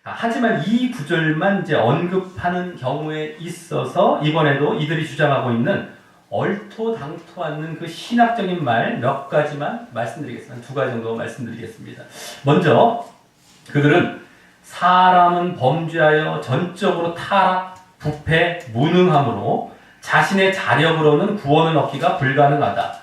하지만 이 구절만 이제 언급하는 경우에 있어서 이번에도 이들이 주장하고 있는 얼토당토 않는 그 신학적인 말 몇 가지만 말씀드리겠습니다. 두 가지 정도 말씀드리겠습니다. 먼저 그들은 사람은 범죄하여 전적으로 타락, 부패, 무능함으로 자신의 자력으로는 구원을 얻기가 불가능하다.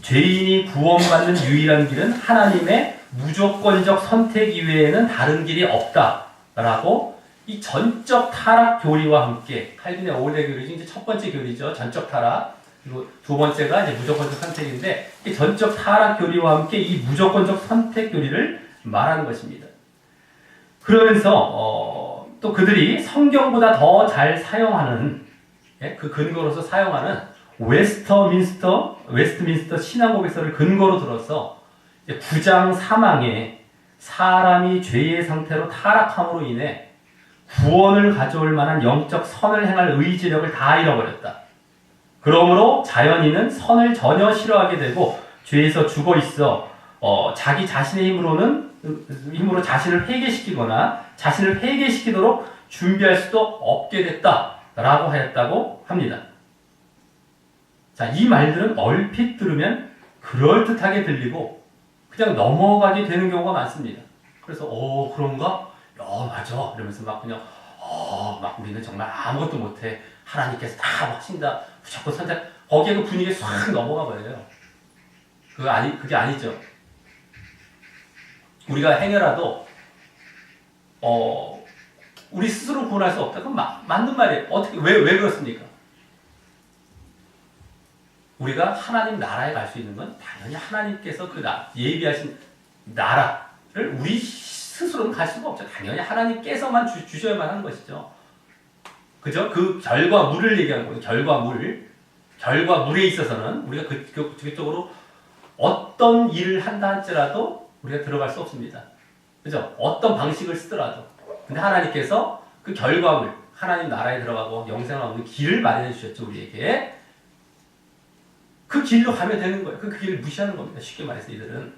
죄인이 구원받는 유일한 길은 하나님의 무조건적 선택 이외에는 다른 길이 없다라고 이 전적 타락 교리와 함께 칼빈의 오래 교리죠. 이제 첫 번째 교리죠. 전적 타락. 그리고 두 번째가 이제 무조건적 선택인데 이 전적 타락 교리와 함께 이 무조건적 선택 교리를 말하는 것입니다. 그러면서 또 그들이 성경보다 더 잘 사용하는 그 근거로서 사용하는 웨스트민스터 신앙고백서를 근거로 들어서 9장 3항에 사람이 죄의 상태로 타락함으로 인해 구원을 가져올 만한 영적 선을 행할 의지력을 다 잃어버렸다. 그러므로 자연인은 선을 전혀 싫어하게 되고 죄에서 죽어 있어 자기 자신의 힘으로 자신을 회개시키거나 자신을 회개시키도록 준비할 수도 없게 됐다라고 하였다고 합니다. 자, 이 말들은 얼핏 들으면 그럴듯하게 들리고 그냥 넘어가게 되는 경우가 많습니다. 그래서 그런가? 맞아. 이러면서 막 그냥 막 우리는 정말 아무것도 못해. 하나님께서 다 하신다. 무조건 선택. 거기에 그 분위기에 싹 넘어가 버려요. 그게 아니죠. 우리가 행여라도 우리 스스로 구원할 수 없다. 그럼 맞는 말이에요. 어떻게 왜 그렇습니까? 우리가 하나님 나라에 갈 수 있는 건 당연히 하나님께서 그 예비하신 나라를 우리 스스로는 갈 수가 없죠. 당연히 하나님께서만 주셔야만 하는 것이죠. 그죠? 그 결과물을 얘기하는 거예요. 결과물에 있어서는 우리가 그쪽으로 어떤 일을 한다 할지라도 우리가 들어갈 수 없습니다. 그죠? 어떤 방식을 쓰더라도. 근데 하나님께서 그 결과물, 하나님 나라에 들어가고 영생을 얻는 길을 마련해 주셨죠, 우리에게. 그 길로 가면 되는 거예요. 그 길을 무시하는 겁니다. 쉽게 말해서 이들은.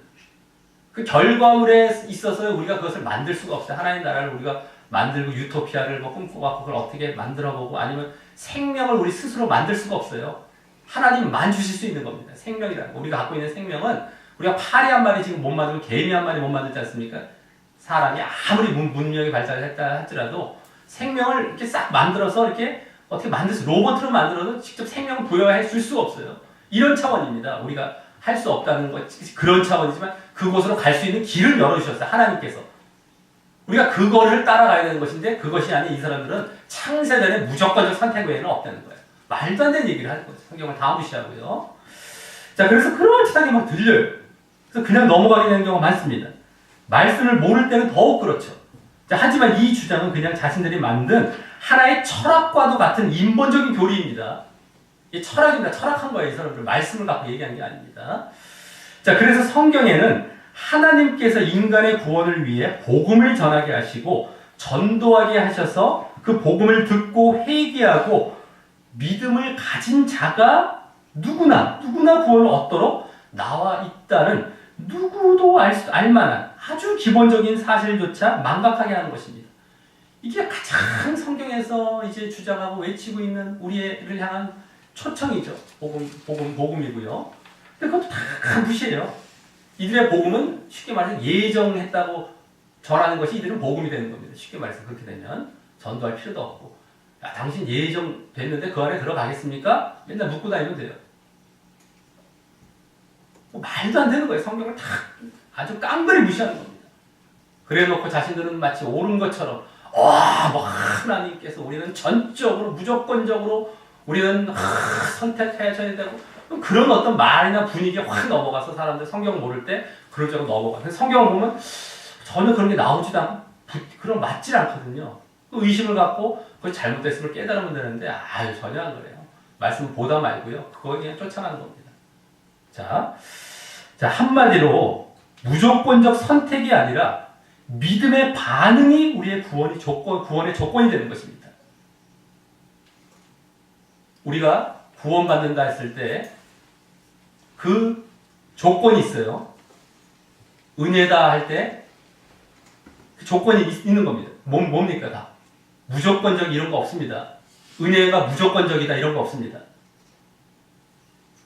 그 결과물에 있어서 우리가 그것을 만들 수가 없어요. 하나님 나라를 우리가 만들고 유토피아를 꿈꿔갖고 그걸 어떻게 만들어보고 아니면 생명을 우리 스스로 만들 수가 없어요. 하나님만 주실 수 있는 겁니다. 생명이라는 거. 우리가 갖고 있는 생명은 우리가 파리 한 마리 지금 못 만들고 개미 한 마리 못 만들지 않습니까? 사람이 아무리 문명이 발달을 했다 할지라도 생명을 이렇게 싹 만들어서 이렇게 어떻게 로봇으로 만들어도 직접 생명을 부여해 줄 수가 없어요. 이런 차원입니다. 우리가 할 수 없다는 것, 그런 차원이지만 그곳으로 갈 수 있는 길을 열어주셨어요. 하나님께서. 우리가 그거를 따라가야 되는 것인데 그것이 아닌 이 사람들은 창세전에 무조건적 선택 외에는 없다는 거예요. 말도 안 되는 얘기를 하는 거죠. 성경을 다 무시하고요. 자, 그래서 그럴듯하게 막 들려요. 그래서 그냥 넘어가게 되는 경우가 많습니다. 말씀을 모를 때는 더욱 그렇죠. 자, 하지만 이 주장은 그냥 자신들이 만든 하나의 철학과도 같은 인본적인 교리입니다. 이 철학입니다. 철학한 거예요. 이 사람들 말씀을 갖고 얘기한 게 아닙니다. 자, 그래서 성경에는 하나님께서 인간의 구원을 위해 복음을 전하게 하시고 전도하게 하셔서 그 복음을 듣고 회개하고 믿음을 가진 자가 누구나 구원을 얻도록 나와 있다는 누구도 알 만한 아주 기본적인 사실조차 망각하게 하는 것입니다. 이게 가장 성경에서 이제 주장하고 외치고 있는 우리를 향한 초청이죠. 복음이고요. 근데 그것도 다 무시해요. 이들의 복음은 쉽게 말해서 예정했다고 전하는 것이 이들은 복음이 되는 겁니다. 쉽게 말해서 그렇게 되면 전도할 필요도 없고, 야, 당신 예정됐는데 그 안에 들어가겠습니까? 맨날 묻고 다니면 돼요. 말도 안 되는 거예요. 성경을 다 아주 깡그리 무시하는 겁니다. 그래 놓고 자신들은 마치 옳은 것처럼 하나님께서 우리는 전적으로 무조건적으로 우리는 선택해야 되고 그런 어떤 말이나 분위기에 확 넘어가서 사람들 성경 모를 때 그럴 적으로 넘어가요. 성경을 보면 전혀 그런 게 나오지도 않고 그런 맞질 않거든요. 의심을 갖고 그걸 잘못됐음을 깨달으면 되는데 전혀 안 그래요. 말씀 보다 말고요. 그거 그냥 쫓아가는 겁니다. 자, 한마디로 무조건적 선택이 아니라 믿음의 반응이 우리의 구원의 조건이 되는 것입니다. 우리가 구원받는다 했을 때 그 조건이 있어요. 은혜다 할 때 조건이 있는 겁니다. 뭡니까 다? 무조건적 이런 거 없습니다. 은혜가 무조건적이다 이런 거 없습니다.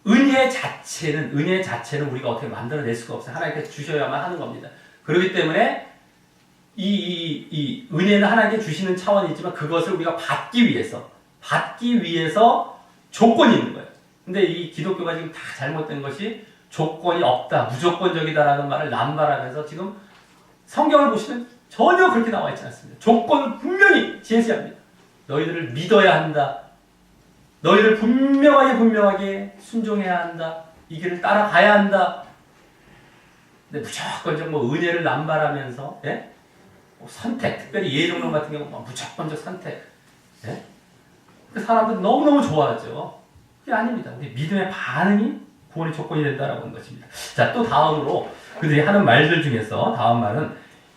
은혜 자체는 우리가 어떻게 만들어낼 수가 없어요. 하나님께서 주셔야만 하는 겁니다. 그렇기 때문에 이 은혜는 하나님께 주시는 차원이 있지만 그것을 우리가 받기 위해서 조건이 있는 거예요. 근데 이 기독교가 지금 다 잘못된 것이 조건이 없다, 무조건적이다라는 말을 남발하면서 지금 성경을 보시면 전혀 그렇게 나와 있지 않습니다. 조건을 분명히 제시합니다. 너희들을 믿어야 한다. 너희들 분명하게 순종해야 한다. 이 길을 따라가야 한다. 근데 무조건적 은혜를 남발하면서 선택, 특별히 예정론 같은 경우 무조건적 선택. 사람들 너무너무 좋아하죠. 그게 아닙니다. 우리 믿음의 반응이 구원의 조건이 된다라고 하는 것입니다. 자, 또 다음으로 그들이 하는 말들 중에서 다음 말은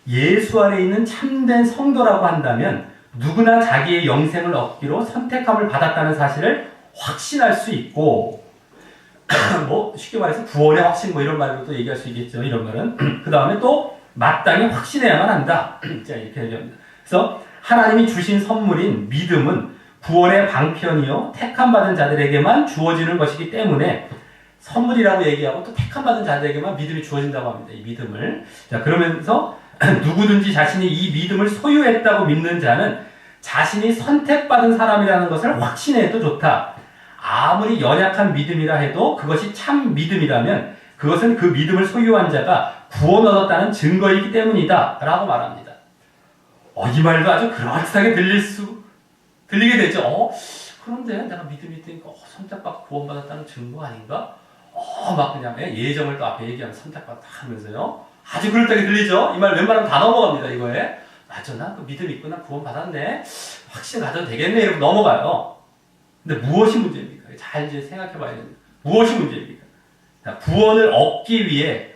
예수 안에 있는 참된 성도라고 한다면 누구나 자기의 영생을 얻기로 선택함을 받았다는 사실을 확신할 수 있고 쉽게 말해서 구원의 확신 이런 말로 또 얘기할 수 있겠죠. 이런 말은. 그 다음에 또 마땅히 확신해야만 한다. 자, 이렇게 얘기합니다. 그래서 하나님이 주신 선물인 믿음은 구원의 방편이요 택함 받은 자들에게만 주어지는 것이기 때문에 선물이라고 얘기하고 또 택함 받은 자들에게만 믿음이 주어진다고 합니다. 이 믿음을. 자, 그러면서 누구든지 자신이 이 믿음을 소유했다고 믿는 자는 자신이 선택받은 사람이라는 것을 확신해도 좋다. 아무리 연약한 믿음이라 해도 그것이 참 믿음이라면 그것은 그 믿음을 소유한 자가 구원 얻었다는 증거이기 때문이다. 라고 말합니다. 이 말도 아주 그럴듯하게 들리게 되죠. 그런데 내가 믿음이 있으니까 선택받고 구원받았다는 증거 아닌가? 막 그냥 예정을 또 앞에 얘기하면 선택받았다 하면서요. 아주 그럴듯하게 들리죠? 이 말 웬만하면 다 넘어갑니다, 이거에. 맞아, 나 그 믿음 있구나, 구원받았네. 확신 가져도 되겠네, 이러고 넘어가요. 근데 무엇이 문제입니까? 잘 이제 생각해 봐야 됩니다. 무엇이 문제입니까? 자, 구원을 얻기 위해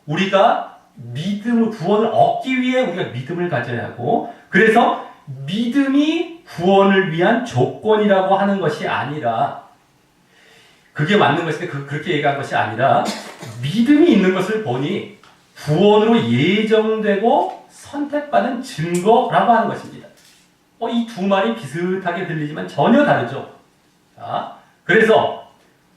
우리가 믿음을 가져야 하고, 그래서 믿음이 구원을 위한 조건이라고 하는 것이 아니라, 그게 맞는 것인데 그렇게 얘기한 것이 아니라 믿음이 있는 것을 보니 구원으로 예정되고 선택받은 증거라고 하는 것입니다. 이 두 말이 비슷하게 들리지만 전혀 다르죠. 자, 그래서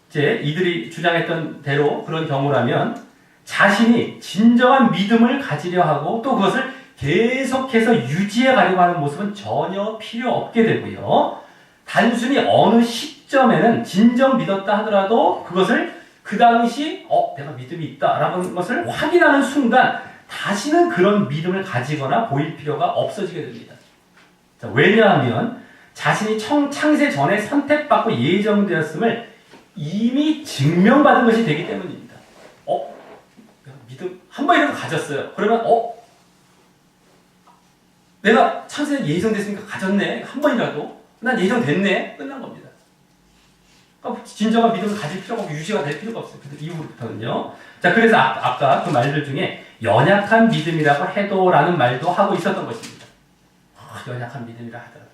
이제 이들이 주장했던 대로 그런 경우라면 자신이 진정한 믿음을 가지려 하고 또 그것을 계속해서 유지해 가려고 하는 모습은 전혀 필요 없게 되고요. 단순히 어느 시점에는 진정 믿었다 하더라도 그것을 그 당시 내가 믿음이 있다라는 것을 확인하는 순간 다시는 그런 믿음을 가지거나 보일 필요가 없어지게 됩니다. 자, 왜냐하면 자신이 창세 전에 선택받고 예정되었음을 이미 증명받은 것이 되기 때문입니다. 내가 믿음 한 번이라도 가졌어요. 그러면 내가 창세에 예정됐으니까 가졌네. 한 번이라도 난 예정됐네. 끝난 겁니다. 그러니까 진정한 믿음을 가질 필요가 없고 유지가 될 필요가 없어요. 그 이후부터는요. 자, 그래서 아까 그 말들 중에 연약한 믿음이라고 해도라는 말도 하고 있었던 것입니다. 연약한 믿음이라 하더라도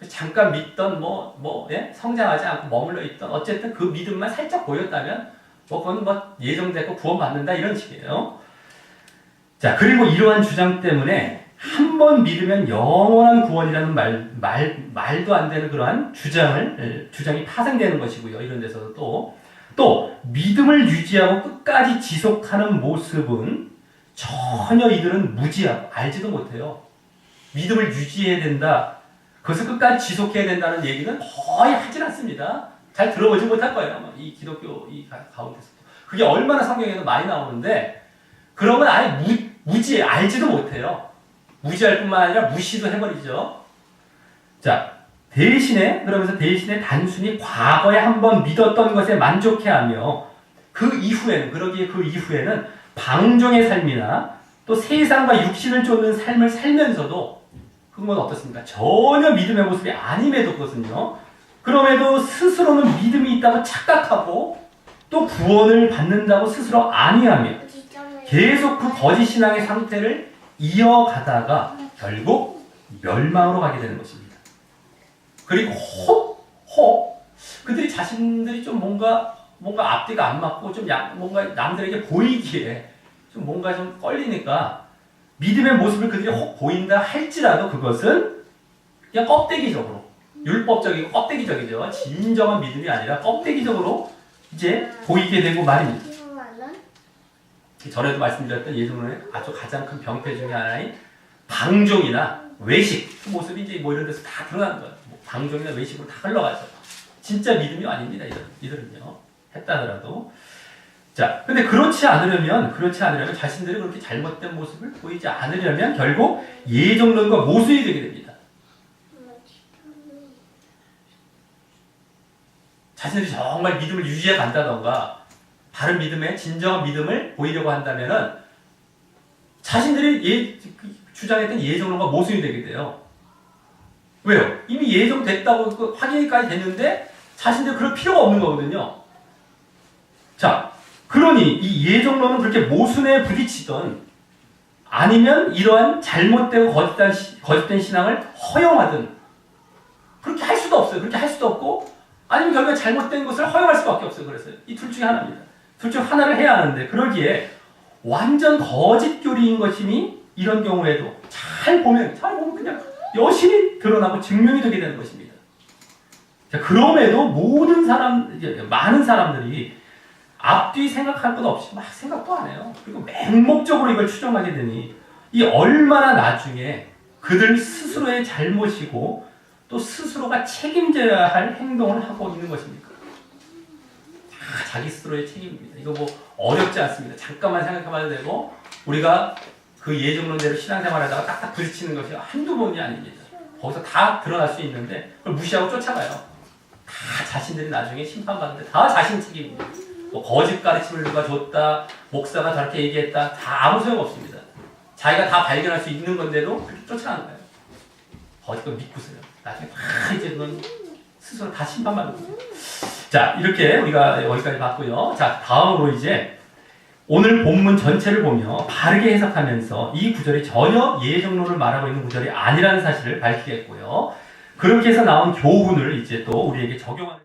잠깐 믿던 성장하지 않고 머물러 있던 어쨌든 그 믿음만 살짝 보였다면 그건 예정됐고 구원받는다 이런 식이에요. 자, 그리고 이러한 주장 때문에 한 번 믿으면 영원한 구원이라는 말도 안 되는 그러한 주장이 파생되는 것이고요. 이런 데서도 또 믿음을 유지하고 끝까지 지속하는 모습은 전혀 이들은 무지하고 알지도 못해요. 믿음을 유지해야 된다. 그것을 끝까지 지속해야 된다는 얘기는 거의 하진 않습니다. 잘 들어보지 못할 거예요. 이 기독교 이 가운데서도. 그게 얼마나 성경에는 많이 나오는데 그러면 아예 무지해. 알지도 못해요. 무지할 뿐만 아니라 무시도 해버리죠. 자, 대신에 단순히 과거에 한번 믿었던 것에 만족해하며 그 이후에는 방종의 삶이나 또 세상과 육신을 쫓는 삶을 살면서도 그건 어떻습니까? 전혀 믿음의 모습이 아님에도 그것은요. 그럼에도 스스로는 믿음이 있다고 착각하고 또 구원을 받는다고 스스로 아니하며 계속 그 거짓 신앙의 상태를 이어가다가 결국 멸망으로 가게 되는 것입니다. 그리고 그들이 자신들이 좀 뭔가 앞뒤가 안 맞고 좀 뭔가 남들에게 보이기에 좀 뭔가 좀 걸리니까 믿음의 모습을 그들이 혹 보인다 할지라도 그것은 그냥 껍데기적으로 율법적이고 껍데기적이죠. 진정한 믿음이 아니라 껍데기적으로 이제 보이게 되고 말입니다. 전에도 말씀드렸던 예수님의 아주 가장 큰 병폐 중에 하나인 방종이나 외식 그 모습이 이제 뭐 이런 데서 다 드러나는 거예요. 뭐 방종이나 외식으로 다 흘러가죠. 진짜 믿음이 아닙니다. 이들은요. 했다 하더라도. 자, 근데 그렇지 않으려면 자신들이 그렇게 잘못된 모습을 보이지 않으려면 결국 예정론과 모순이 되게 됩니다. 자신들이 정말 믿음을 유지해 간다던가 바른 믿음에 진정한 믿음을 보이려고 한다면은 자신들이 주장했던 예정론과 모순이 되게 돼요. 왜요? 이미 예정됐다고 확인까지 됐는데 자신들 그럴 필요가 없는 거거든요. 자, 그러니 이 예정론은 그렇게 모순에 부딪히던 아니면 이러한 잘못되고 거짓된 신앙을 허용하든 그렇게 할 수도 없어요. 그렇게 할 수도 없고 아니면 결국에 잘못된 것을 허용할 수밖에 없어요. 그래서 이 둘 중에 하나입니다. 둘 중 하나를 해야 하는데 그러기에 완전 거짓 교리인 것이니 이런 경우에도 잘 보면 그냥 여실히 드러나고 증명이 되게 되는 것입니다. 자, 그럼에도 많은 사람들이 앞뒤 생각할 것 없이 막 생각도 안 해요. 그리고 맹목적으로 이걸 추정하게 되니 이 얼마나 나중에 그들 스스로의 잘못이고 또 스스로가 책임져야 할 행동을 하고 있는 것입니까? 다 자기 스스로의 책임입니다. 이거 뭐 어렵지 않습니다. 잠깐만 생각해봐도 되고 우리가 그 예정론대로 신앙생활하다가 딱딱 부딪히는 것이 한두 번이 아닙니다. 거기서 다 드러날 수 있는데 그걸 무시하고 쫓아가요. 다 자신들이 나중에 심판받는데 다 자신 책임입니다. 뭐 거짓 가르침을 누가 줬다, 목사가 저렇게 얘기했다, 다 아무 소용 없습니다. 자기가 다 발견할 수 있는 건데도 그렇게 쫓아가는 거예요. 거짓 거 믿고서요. 나중에 다 이제 그건 스스로 다 심판받는 거예요. 자, 이렇게 우리가 여기까지 봤고요. 자, 다음으로 이제 오늘 본문 전체를 보며 바르게 해석하면서 이 구절이 전혀 예정론을 말하고 있는 구절이 아니라는 사실을 밝히겠고요. 그렇게 해서 나온 교훈을 이제 또 우리에게 적용하는